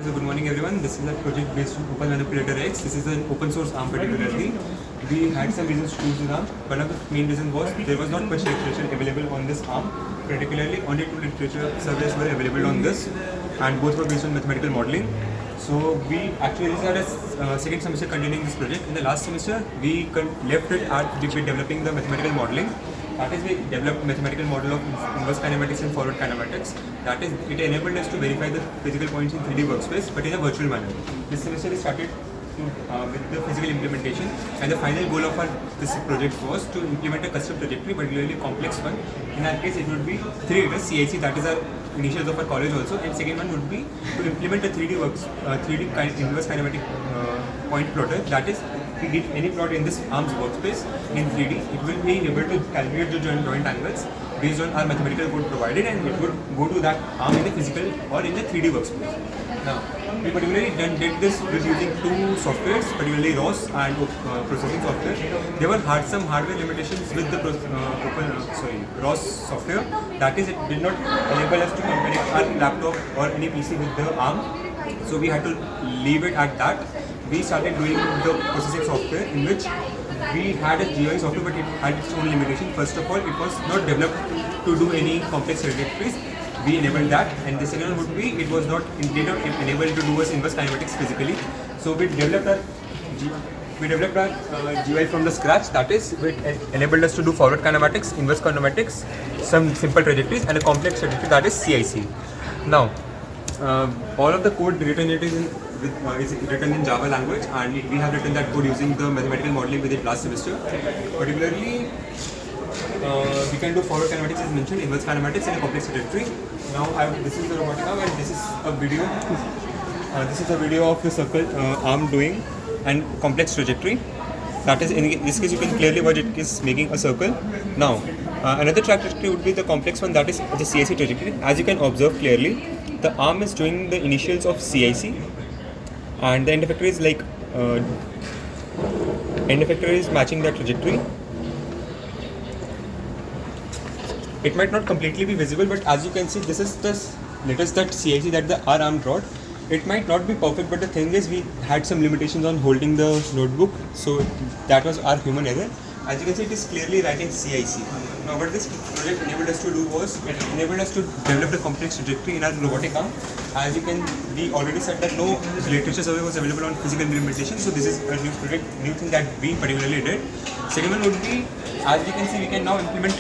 So good morning everyone, this is a project based on ManipulatorX. This is an open source ARM particularly. We had some reasons to choose this ARM. One of the main reasons was there was not much literature available on this ARM. Particularly only two literature surveys were available on this and both were based on mathematical modeling. So we actually had a second semester continuing this project. In the last semester we left it at developing the mathematical modeling. That is, we developed mathematical model of inverse kinematics and forward kinematics. That is, it enabled us to verify the physical points in 3D workspace, but in a virtual manner. This semester we started with the physical implementation, and the final goal of this project was to implement a custom trajectory, particularly complex one. In our case, it would be 3 letters CIC, that is our initials of our college also, and second one would be to implement a 3D inverse kinematic point plotter. That is, if we get any plot in this ARM's workspace in 3D, it will be able to calculate the joint angles based on our mathematical code provided, and it would go to that ARM in the physical or in the 3D workspace. Now, we particularly did this with using two softwares, particularly ROS and processing software. There were some hardware limitations with the ROS software. That is, it did not enable us to connect our laptop or any PC with the ARM. So we had to leave it at that. We started doing the processing software, in which we had a GUI software, but it had its own limitation. First of all, it was not developed to do any complex trajectories. We enabled that, and the second one would be it was not enabled to do us inverse kinematics physically. So we developed our GUI from the scratch. That is, it enabled us to do forward kinematics, inverse kinematics, some simple trajectories, and a complex trajectory, that is CIC. Now, all of the code written is written in Java language, and we have written that code using the mathematical modeling with it last semester. Particularly, we can do forward kinematics as mentioned, inverse kinematics, and a complex trajectory. Now, this is the robotic arm, and this is a video. This is a video of the circle arm doing and complex trajectory. That is, in this case, you can clearly watch it is making a circle. Now, another trajectory would be the complex one, that is the CIC trajectory. As you can observe clearly, the arm is doing the initials of CIC, and the end effector is like end effector is matching that trajectory. It might not completely be visible, but as you can see, this is the letters that CIC that the R arm drawed. It might not be perfect, but the thing is, we had some limitations on holding the notebook, so that was our human error. As you can see, it is clearly writing CIC. Now, what this project enabled us to do was, it enabled us to develop the complex trajectory in our robotic arm. As you can, we already said that no literature survey was available on physical implementation, so this is a new thing that we particularly did. Second one would be, as you can see, we can now implement